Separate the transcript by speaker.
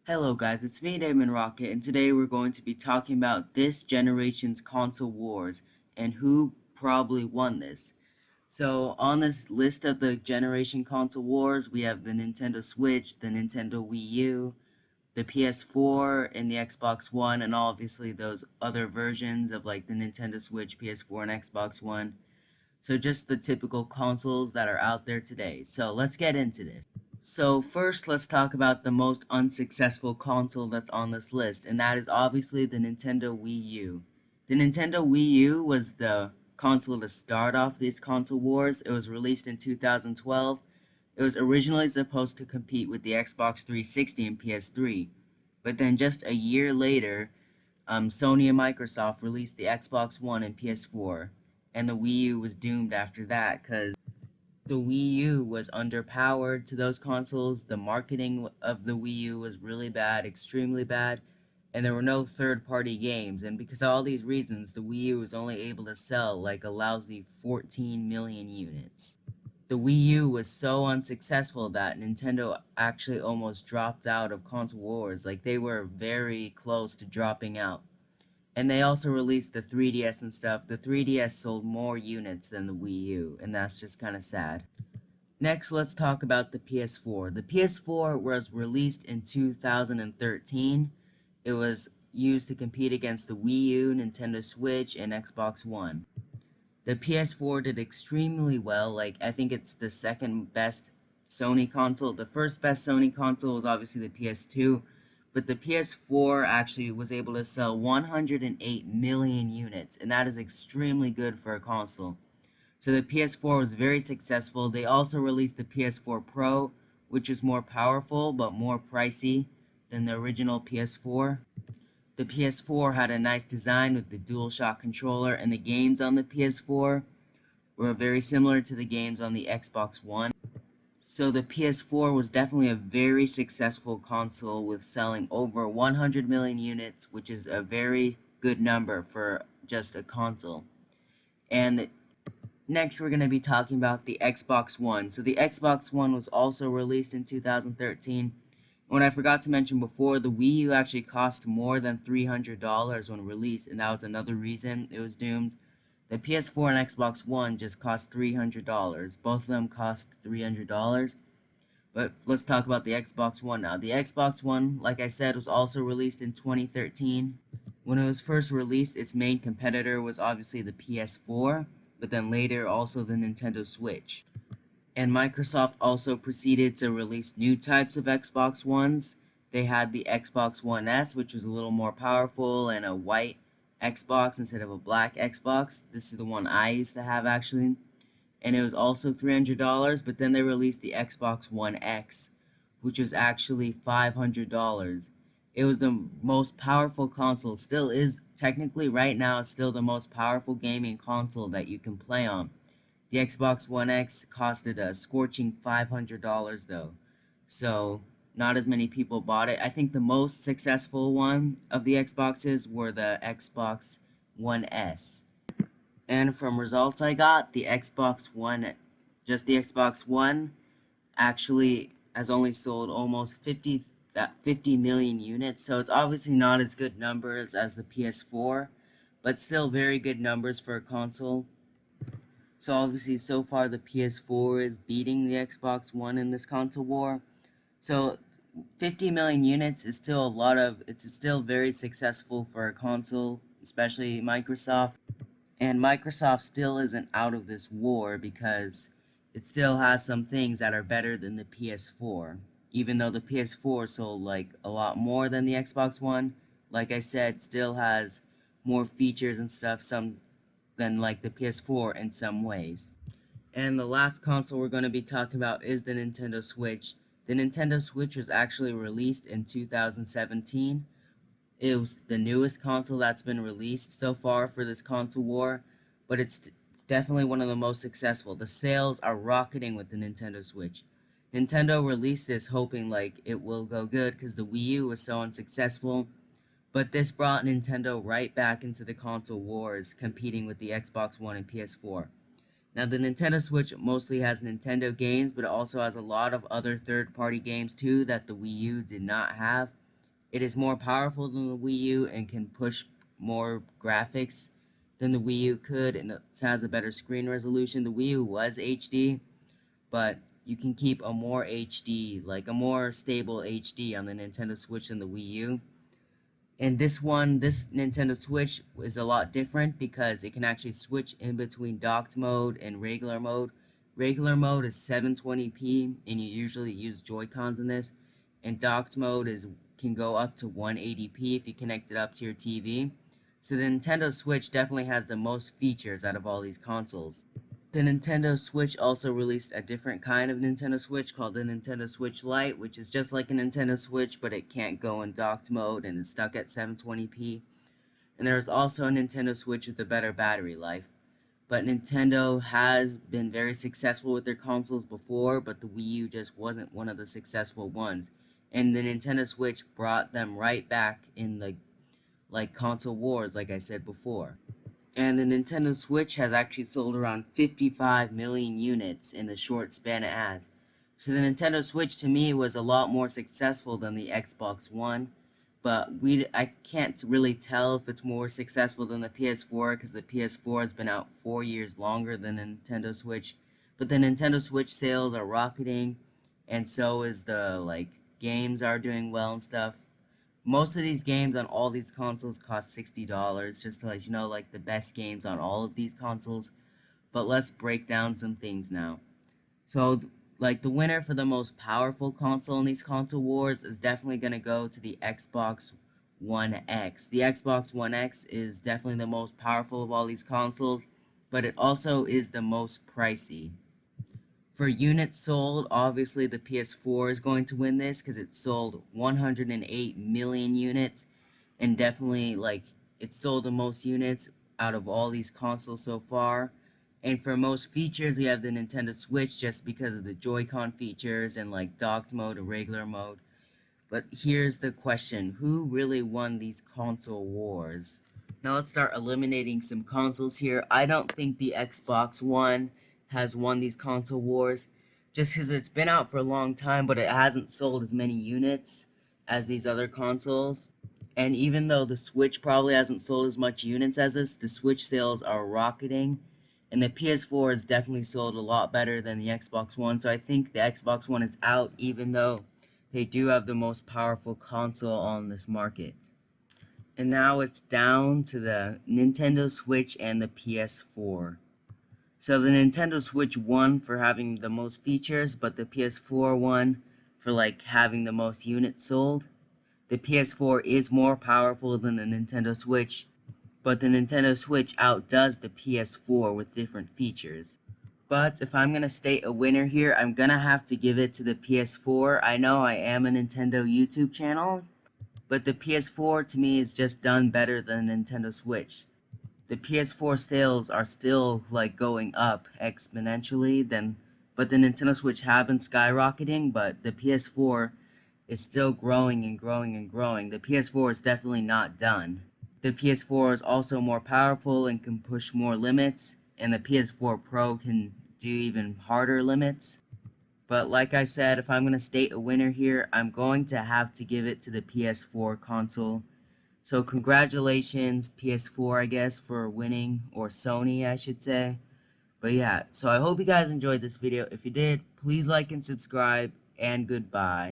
Speaker 1: Hello guys, it's me Damon Rocket, and today we're going to be talking about this generation's console wars and who probably won this. So on this list of the generation console wars, we have the Nintendo Switch, the Nintendo Wii U, the PS4, and the Xbox One, and obviously those other versions of like the Nintendo Switch, PS4, and Xbox One. So just the typical consoles that are out there today. So let's get into this. So first, let's talk about the most unsuccessful console that's on this list, and that is obviously the Nintendo Wii U. The Nintendo Wii U was the console to start off these console wars. It was released in 2012. It was originally supposed to compete with the Xbox 360 and PS3, but then just a year later, Sony and Microsoft released the Xbox One and PS4, and the Wii U was doomed after that because the Wii U was underpowered to those consoles. The marketing of the Wii U was really bad, extremely bad, and there were no third-party games. And because of all these reasons, the Wii U was only able to sell like a lousy 14 million units. The Wii U was so unsuccessful that Nintendo actually almost dropped out of console wars. Like they were very close to dropping out. And they also released the 3DS and stuff. The 3DS sold more units than the Wii U, and that's just kind of sad. Next, let's talk about the PS4. The PS4 was released in 2013. It was used to compete against the Wii U, Nintendo Switch, and Xbox One. The PS4 did extremely well. Like, I think it's the second best Sony console. The first best Sony console was obviously the PS2, but the PS4 actually was able to sell 108 million units, and that is extremely good for a console. So the PS4 was very successful. They also released the PS4 Pro, which is more powerful but more pricey than the original PS4. The PS4 had a nice design with the DualShock controller, and the games on the PS4 were very similar to the games on the Xbox One. So the PS4 was definitely a very successful console with selling over 100 million units, which is a very good number for just a console. And next, we're going to be talking about the Xbox One. So the Xbox One was also released in 2013. What I forgot to mention before, the Wii U actually cost more than $300 when released, and that was another reason it was doomed. The PS4 and Xbox One just cost $300. Both of them cost $300. But let's talk about the Xbox One now. The Xbox One, like I said, was also released in 2013. When it was first released, its main competitor was obviously the PS4, but then later also the Nintendo Switch. And Microsoft also proceeded to release new types of Xbox Ones. They had the Xbox One S, which was a little more powerful, and a white Xbox instead of a black Xbox. This is the one I used to have actually. And it was also $300, but then they released the Xbox One X, which was actually $500. It was the most powerful console, still is technically right now, it's still the most powerful gaming console that you can play on. The Xbox One X costed a scorching $500 though, so not as many people bought it. I think the most successful one of the Xboxes were the Xbox One S. And from results I got, the Xbox One, just the Xbox One, actually has only sold almost 50 million units. So it's obviously not as good numbers as the PS4, but still very good numbers for a console. So obviously so far the PS4 is beating the Xbox One in this console war. So 50 million units is still a lot of, it's still very successful for a console, especially Microsoft. And Microsoft still isn't out of this war because it still has some things that are better than the PS4. Even though the PS4 sold like a lot more than the Xbox One, like I said, still has more features and stuff some than like the PS4 in some ways. And the last console we're going to be talking about is the Nintendo Switch. The Nintendo Switch was actually released in 2017. It was the newest console that's been released so far for this console war, but it's definitely one of the most successful. The sales are rocketing with the Nintendo Switch. Nintendo released this hoping like it will go good because the Wii U was so unsuccessful, but this brought Nintendo right back into the console wars, competing with the Xbox One and PS4. Now, the Nintendo Switch mostly has Nintendo games, but it also has a lot of other third-party games too that the Wii U did not have. It is more powerful than the Wii U and can push more graphics than the Wii U could, and it has a better screen resolution. The Wii U was HD, but you can keep a more HD, like a more stable HD on the Nintendo Switch than the Wii U. And this Nintendo Switch is a lot different because it can actually switch in between docked mode and regular mode. Regular mode is 720p, and you usually use Joy-Cons in this. And docked mode can go up to 180p if you connect it up to your TV. So the Nintendo Switch definitely has the most features out of all these consoles. The Nintendo Switch also released a different kind of Nintendo Switch called the Nintendo Switch Lite, which is just like a Nintendo Switch, but it can't go in docked mode and is stuck at 720p. And there's also a Nintendo Switch with a better battery life. But Nintendo has been very successful with their consoles before, but the Wii U just wasn't one of the successful ones. And the Nintendo Switch brought them right back in the console wars, like I said before. And the Nintendo Switch has actually sold around 55 million units in the short span it has. So the Nintendo Switch to me was a lot more successful than the Xbox One, but I can't really tell if it's more successful than the PS4 because the PS4 has been out 4 years longer than the Nintendo Switch. But the Nintendo Switch sales are rocketing, and so is the games are doing well and stuff. Most of these games on all these consoles cost $60, just to let you know, the best games on all of these consoles. But let's break down some things now. So, the winner for the most powerful console in these console wars is definitely going to go to the Xbox One X. The Xbox One X is definitely the most powerful of all these consoles, but it also is the most pricey. For units sold, obviously the PS4 is going to win this because it sold 108 million units, and definitely it sold the most units out of all these consoles so far. And for most features, we have the Nintendo Switch just because of the Joy-Con features and docked mode or regular mode. But here's the question, who really won these console wars? Now let's start eliminating some consoles here. I don't think the Xbox One has won these console wars, just because it's been out for a long time, but it hasn't sold as many units as these other consoles. And even though the Switch probably hasn't sold as much units as this, the Switch sales are rocketing. And the PS4 has definitely sold a lot better than the Xbox One, so I think the Xbox One is out, even though they do have the most powerful console on this market. And now it's down to the Nintendo Switch and the PS4. So the Nintendo Switch won for having the most features, but the PS4 won for having the most units sold. The PS4 is more powerful than the Nintendo Switch, but the Nintendo Switch outdoes the PS4 with different features. But if I'm going to state a winner here, I'm going to have to give it to the PS4. I know I am a Nintendo YouTube channel, but the PS4 to me is just done better than Nintendo Switch. The PS4 sales are still going up exponentially, but the Nintendo Switch have been skyrocketing, but the PS4 is still growing and growing and growing. The PS4 is definitely not done. The PS4 is also more powerful and can push more limits, and the PS4 Pro can do even harder limits. But like I said, if I'm going to state a winner here, I'm going to have to give it to the PS4 console. So congratulations, PS4, I guess, for winning, or Sony, I should say. But yeah, so I hope you guys enjoyed this video. If you did, please like and subscribe, and goodbye.